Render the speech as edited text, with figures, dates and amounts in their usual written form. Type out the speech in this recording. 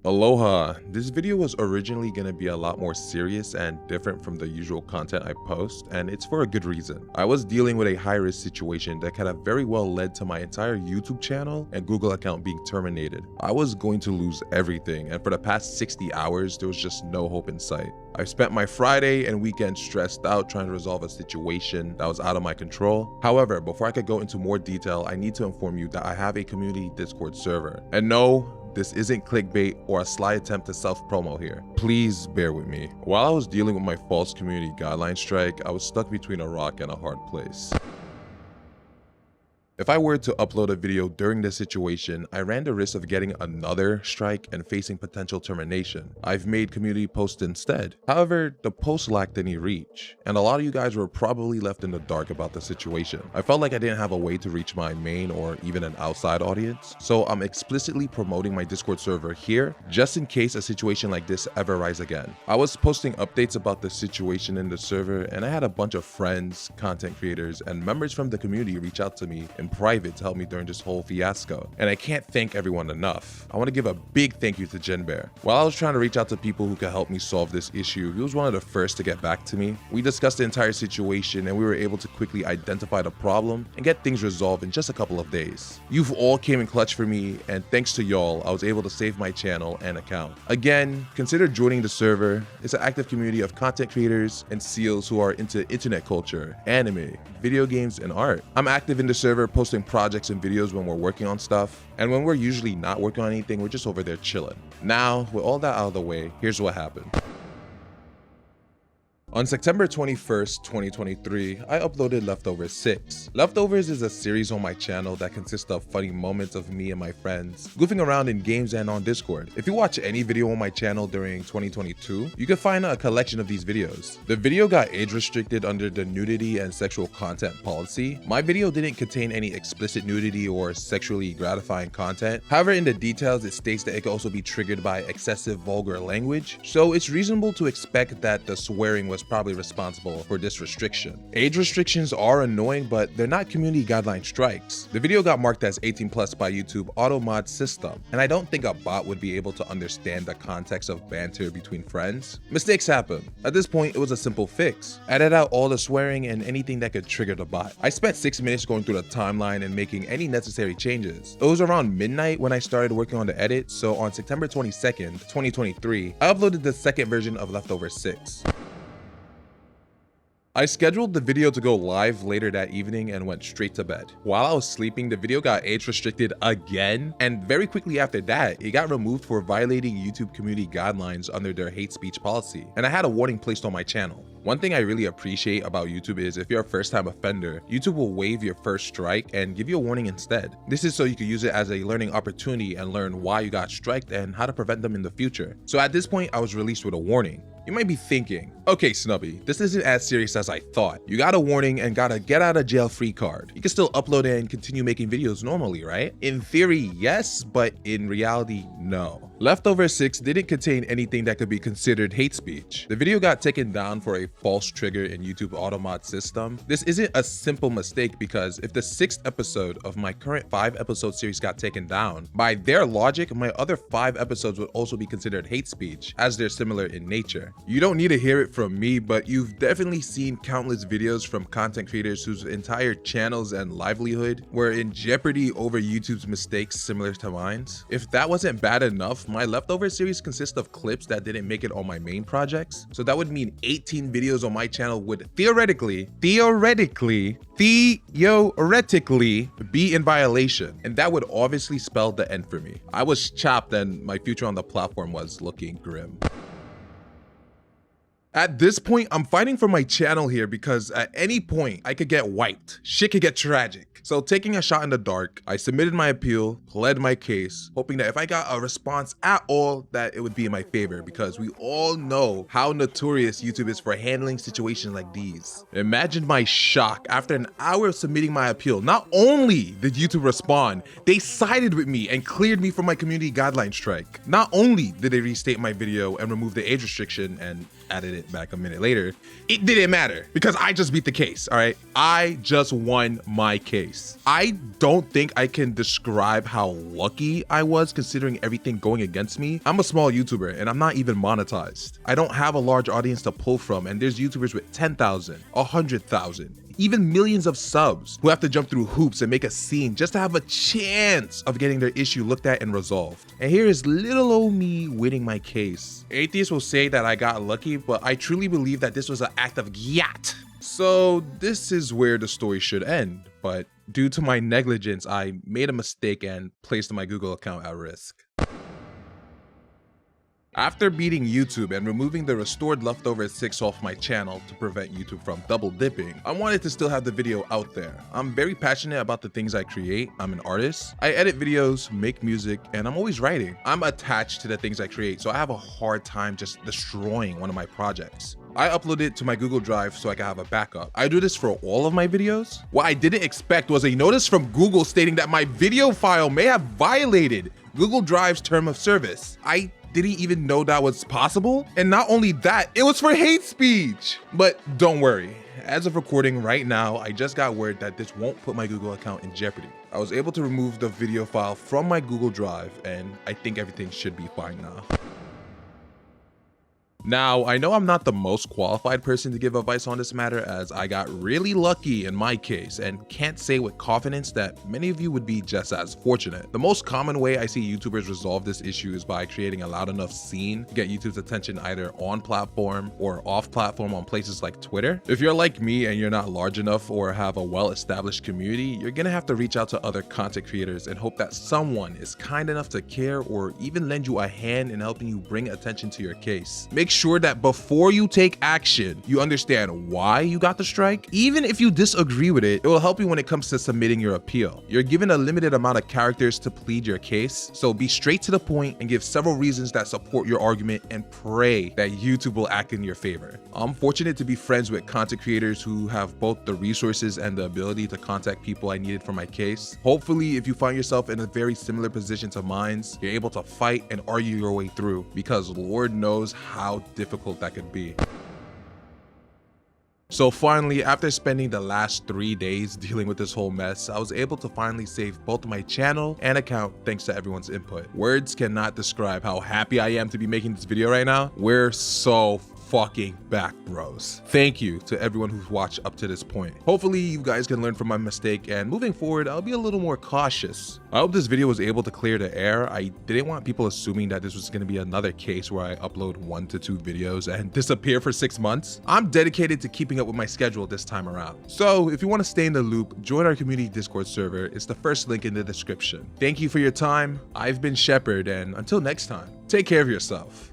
Aloha! This video was originally going to be a lot more serious and different from the usual content I post, and it's for a good reason. I was dealing with a high-risk situation that could have very well led to my entire YouTube channel and Google account being terminated. I was going to lose everything, and for the past 60 hours, there was just no hope in sight. I spent my Friday and weekend stressed out trying to resolve a situation that was out of my control. However, before I could go into more detail, I need to inform you that I have a community Discord server. And no, this isn't clickbait or a sly attempt to self-promo here. Please bear with me. While I was dealing with my false community guideline strike, I was stuck between a rock and a hard place. If I were to upload a video during this situation, I ran the risk of getting another strike and facing potential termination. I've made community posts instead. However, the post lacked any reach, and a lot of you guys were probably left in the dark about the situation. I felt like I didn't have a way to reach my main or even an outside audience, so I'm explicitly promoting my Discord server here just in case a situation like this ever arises again. I was posting updates about the situation in the server, and I had a bunch of friends, content creators, and members from the community reach out to me in private to help me during this whole fiasco, and I can't thank everyone enough. I want to give a big thank you to Jinbear. While I was trying to reach out to people who could help me solve this issue, he was one of the first to get back to me. We discussed the entire situation and we were able to quickly identify the problem and get things resolved in just a couple of days. You've all came in clutch for me, and thanks to y'all, I was able to save my channel and account. Again, consider joining the server. It's an active community of content creators and seals who are into internet culture, anime, video games, and art. I'm active in the server, posting projects and videos when we're working on stuff, and when we're usually not working on anything, we're just over there chilling. Now, with all that out of the way, here's what happened. On September 21st, 2023, I uploaded Leftovers 6. Leftovers is a series on my channel that consists of funny moments of me and my friends goofing around in games and on Discord. If you watch any video on my channel during 2022, you can find a collection of these videos. The video got age restricted under the nudity and sexual content policy. My video didn't contain any explicit nudity or sexually gratifying content. However, in the details, it states that it could also be triggered by excessive vulgar language, so it's reasonable to expect that the swearing was probably responsible for this restriction. Age restrictions are annoying, but they're not community guideline strikes. The video got marked as 18+ by YouTube auto mod system, and I don't think a bot would be able to understand the context of banter between friends. Mistakes happen. At this point, it was a simple fix. Edit out all the swearing and anything that could trigger the bot. I spent 6 minutes going through the timeline and making any necessary changes. It was around midnight when I started working on the edit, so on September 22nd, 2023, I uploaded the second version of Leftovers 6. I scheduled the video to go live later that evening and went straight to bed. While I was sleeping, the video got age restricted again, and very quickly after that, it got removed for violating YouTube community guidelines under their hate speech policy, and I had a warning placed on my channel. One thing I really appreciate about YouTube is if you're a first-time offender, YouTube will waive your first strike and give you a warning instead. This is so you can use it as a learning opportunity and learn why you got striked and how to prevent them in the future. So at this point, I was released with a warning. You might be thinking, okay Snubii, this isn't as serious as I thought. You got a warning and got a get out of jail free card. You can still upload and continue making videos normally, right? In theory, yes, but in reality, no. Leftovers 6 didn't contain anything that could be considered hate speech. The video got taken down for a false trigger in YouTube automod system. This isn't a simple mistake because if the 6th episode of my current 5-episode series got taken down, by their logic, my other 5 episodes would also be considered hate speech as they're similar in nature. You don't need to hear it from me, but you've definitely seen countless videos from content creators whose entire channels and livelihood were in jeopardy over YouTube's mistakes similar to mine. If that wasn't bad enough, my Leftovers series consists of clips that didn't make it on my main projects, so that would mean 18 videos on my channel would theoretically be in violation, and that would obviously spell the end for me. I was chopped and my future on the platform was looking grim. At this point, I'm fighting for my channel here because at any point I could get wiped. Shit could get tragic. So taking a shot in the dark, I submitted my appeal, pled my case, hoping that if I got a response at all, that it would be in my favor because we all know how notorious YouTube is for handling situations like these. Imagine my shock after an hour of submitting my appeal. Not only did YouTube respond, they sided with me and cleared me from my community guideline strike. Not only did they restate my video and remove the age restriction and added it back a minute later. It didn't matter because I just beat the case, all right? I just won my case. I don't think I can describe how lucky I was considering everything going against me. I'm a small YouTuber and I'm not even monetized. I don't have a large audience to pull from, and there's YouTubers with 10,000, 100,000, even millions of subs who have to jump through hoops and make a scene just to have a chance of getting their issue looked at and resolved. And here is little old me winning my case. Atheists will say that I got lucky, but I truly believe that this was an act of yacht. So this is where the story should end, but due to my negligence, I made a mistake and placed my Google account at risk. After beating YouTube and removing the restored leftover 6 off my channel to prevent YouTube from double dipping, I wanted to still have the video out there. I'm very passionate about the things I create. I'm an artist. I edit videos, make music, and I'm always writing. I'm attached to the things I create, so I have a hard time just destroying one of my projects. I upload it to my Google Drive so I can have a backup. I do this for all of my videos. What I didn't expect was a notice from Google stating that my video file may have violated Google Drive's term of service. I didn't even know that was possible. And not only that, it was for hate speech. But don't worry, as of recording right now, I just got word that this won't put my Google account in jeopardy. I was able to remove the video file from my Google Drive, and I think everything should be fine now. Now, I know I'm not the most qualified person to give advice on this matter, as I got really lucky in my case and can't say with confidence that many of you would be just as fortunate. The most common way I see YouTubers resolve this issue is by creating a loud enough scene to get YouTube's attention either on platform or off platform on places like Twitter. If you're like me and you're not large enough or have a well-established community, you're gonna have to reach out to other content creators and hope that someone is kind enough to care or even lend you a hand in helping you bring attention to your case. Make sure that before you take action, you understand why you got the strike. Even if you disagree with it, it will help you when it comes to submitting your appeal. You're given a limited amount of characters to plead your case, so be straight to the point and give several reasons that support your argument and pray that YouTube will act in your favor. I'm fortunate to be friends with content creators who have both the resources and the ability to contact people I needed for my case. Hopefully, if you find yourself in a very similar position to mine, you're able to fight and argue your way through, because Lord knows how difficult that could be. So finally, after spending the last 3 days dealing with this whole mess, I was able to finally save both my channel and account thanks to everyone's input. Words cannot describe how happy I am to be making this video right now. We're so fucking back, bros. Thank you to everyone who's watched up to this point. Hopefully you guys can learn from my mistake, and moving forward, I'll be a little more cautious. I hope this video was able to clear the air. I didn't want people assuming that this was going to be another case where I upload 1 to 2 videos and disappear for 6 months. I'm dedicated to keeping up with my schedule this time around. So if you want to stay in the loop, join our community Discord server. It's the first link in the description. Thank you for your time. I've been Shepard, and until next time, take care of yourself.